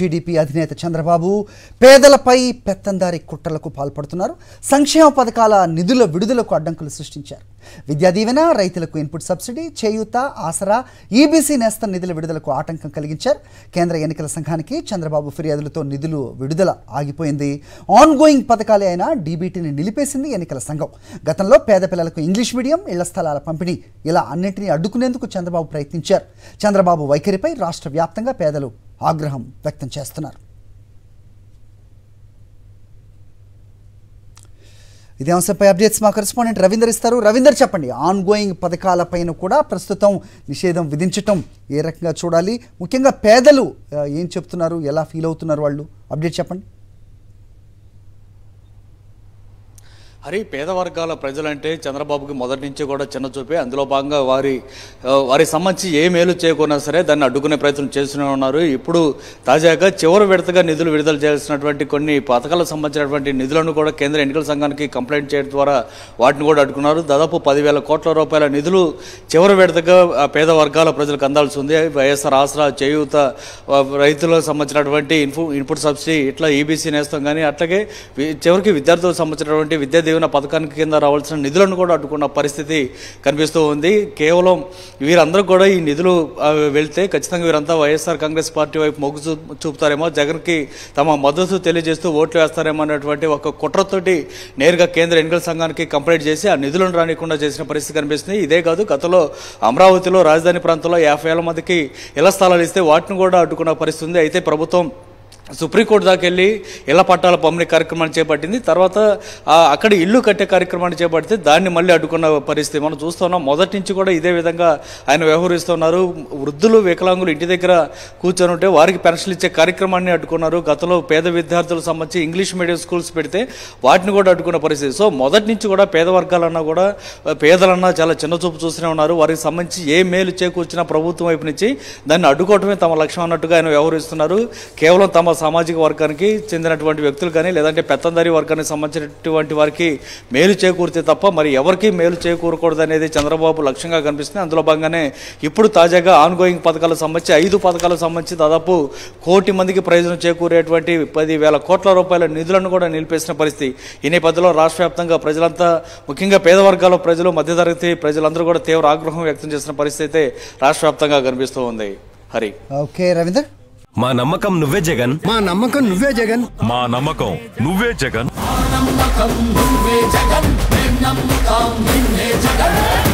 TDP అధినేత చంద్రబాబు పేదలపై పెత్తందారి కుట్రలకు పాల్పడుతున్నారు. సంక్షేమ పథకాల నిధుల విడుదలకు అడ్డంకులు సృష్టించారు. విద్యా దీవెన, రైతులకు ఇన్పుట్ సబ్సిడీ, చేయూత, ఆసరా, ఈబీసీ నేస్తం నిధుల విడుదలకు ఆటంకం కలిగించారు. కేంద్ర ఎన్నికల సంఘానికి చంద్రబాబు ఫిర్యాదులతో నిధులు విడుదల ఆగిపోయింది. ఆన్ గోయింగ్ పథకాలే అయినా డీబీటీని నిలిపేసింది ఎన్నికల సంఘం. గతంలో పేద పిల్లలకు ఇంగ్లీష్ మీడియం, ఇళ్ల స్థలాల పంపిణీ ఇలా అన్నింటినీ అడ్డుకునేందుకు చంద్రబాబు ప్రయత్నించారు. చంద్రబాబు వైఖరిపై రాష్ట్ర వ్యాప్తంగా పేదలు ఆగ్రహం వ్యక్తం చేస్తున్నారు. ఇదే అంశంపై అప్డేట్స్ మా కరెస్పాండెంట్ రవీందర్ ఇస్తారు. రవీందర్, చెప్పండి, ఆన్ గోయింగ్ పథకాలపైన కూడా ప్రస్తుతం నిషేధం విధించటం ఏ రకంగా చూడాలి? ముఖ్యంగా పేదలు ఏం చెప్తున్నారు, ఎలా ఫీల్ అవుతున్నారు వాళ్ళు? అప్డేట్ చెప్పండి. హరి, పేద వర్గాల ప్రజలంటే చంద్రబాబుకి మొదటి నుంచి కూడా చిన్న చూపే. అందులో భాగంగా వారి సంబంధించి ఏ మేలు చేయకున్నా సరే దాన్ని అడ్డుకునే ప్రయత్నం చేస్తూనే ఉన్నారు. ఇప్పుడు తాజాగా చివరి విడతగా నిధులు విడుదల చేయాల్సినటువంటి కొన్ని పథకాలకు సంబంధించినటువంటి నిధులను కూడా కేంద్ర ఎన్నికల సంఘానికి కంప్లైంట్ చేయడం ద్వారా వాటిని కూడా అడ్డుకున్నారు. దాదాపు 10,000 కోట్ల రూపాయల నిధులు చివరి విడతగా పేద వర్గాల ప్రజలకు అందాల్సి ఉంది. వైఎస్ఆర్ ఆసరా, చేయూత, రైతులకు సంబంధించినటువంటి ఇన్పుట్ సబ్సిడీ, ఇట్లా ఈబీసీ నేస్తం కానీ అట్లాగే చివరికి విద్యార్థులకు సంబంధించినటువంటి విద్యా దీవెన పథకానికి కింద రావాల్సిన నిధులను కూడా అడ్డుకున్న పరిస్థితి కనిపిస్తూ ఉంది. కేవలం వీరందరూ కూడా ఈ నిధులు వెళ్తే ఖచ్చితంగా వీరంతా వైఎస్ఆర్ కాంగ్రెస్ పార్టీ వైపు మొగ్గు చూపుతారేమో, జగన్కి తమ మద్దతు తెలియజేస్తూ ఓట్లు వేస్తారేమో అనేటువంటి ఒక కుట్రతోటి నేరుగా కేంద్ర ఎన్నికల సంఘానికి కంప్లైంట్ చేసి ఆ నిధులను రానికుండా చేసిన పరిస్థితి కనిపిస్తుంది. ఇదే కాదు, గతంలో అమరావతిలో రాజధాని ప్రాంతంలో 50,000 మందికి ఇళ్ల స్థలాలు ఇస్తే వాటిని కూడా అడ్డుకున్న పరిస్థితి ఉంది. అయితే ప్రభుత్వం సుప్రీంకోర్టు దాకా వెళ్ళి ఇళ్ల పట్టాల పంపిణీ కార్యక్రమాన్ని చేపట్టింది. తర్వాత అక్కడ ఇల్లు కట్టే కార్యక్రమాన్ని చేపడితే దాన్ని మళ్ళీ అడ్డుకున్న పరిస్థితి మనం చూస్తున్నాం. మొదటి నుంచి కూడా ఇదే విధంగా ఆయన వ్యవహరిస్తున్నారు. వృద్ధులు, వికలాంగులు ఇంటి దగ్గర కూర్చొని ఉంటే వారికి పెన్షన్లు ఇచ్చే కార్యక్రమాన్ని అడ్డుకున్నారు. గతంలో పేద విద్యార్థులకు సంబంధించి ఇంగ్లీష్ మీడియం స్కూల్స్ పెడితే వాటిని కూడా అడ్డుకున్న పరిస్థితి. సో మొదటి నుంచి కూడా పేద వర్గాలన్నా కూడా పేదలన్నా చాలా చిన్న చూపు చూస్తూనే ఉన్నారు. వారికి సంబంధించి ఏ మేలు చేకూర్చినా ప్రభుత్వం వైపు నుంచి దాన్ని అడ్డుకోవటమే తమ లక్ష్యం అన్నట్టుగా ఆయన వ్యవహరిస్తున్నారు. కేవలం తమ సామాజిక వర్గానికి చెందినటువంటి వ్యక్తులు కానీ లేదంటే పెత్తందారీ వర్గానికి సంబంధించినటువంటి వారికి మేలు చేకూరితే తప్ప మరి ఎవరికి మేలు చేకూరకూడదు అనేది చంద్రబాబు లక్ష్యంగా కనిపిస్తుంది. అందులో భాగంగానే ఇప్పుడు తాజాగా ఆన్ గోయింగ్ పథకాలకు సంబంధించి 5 పథకాలకు సంబంధించి దాదాపు 1 కోటి మందికి ప్రయోజనం చేకూరేటువంటి 10,000 కోట్ల రూపాయల నిధులను కూడా నిలిపేసిన పరిస్థితి. ఈ నేపథ్యంలో రాష్ట్ర వ్యాప్తంగా ప్రజలంతా, ముఖ్యంగా పేద వర్గాల ప్రజలు, మధ్యతరగతి ప్రజలందరూ కూడా తీవ్ర ఆగ్రహం వ్యక్తం చేసిన పరిస్థితి అయితే రాష్ట్ర వ్యాప్తంగా కనిపిస్తూ ఉంది. హరి, ఓకే రవీందర్. మా నమ్మకం నువ్వే జగన్, మా నమ్మకం నువ్వే జగన్, మా నమ్మకం నువ్వే జగన్, నమ్మకం నువ్వే జగన్, నమ్మకం నిన్నే జగన్.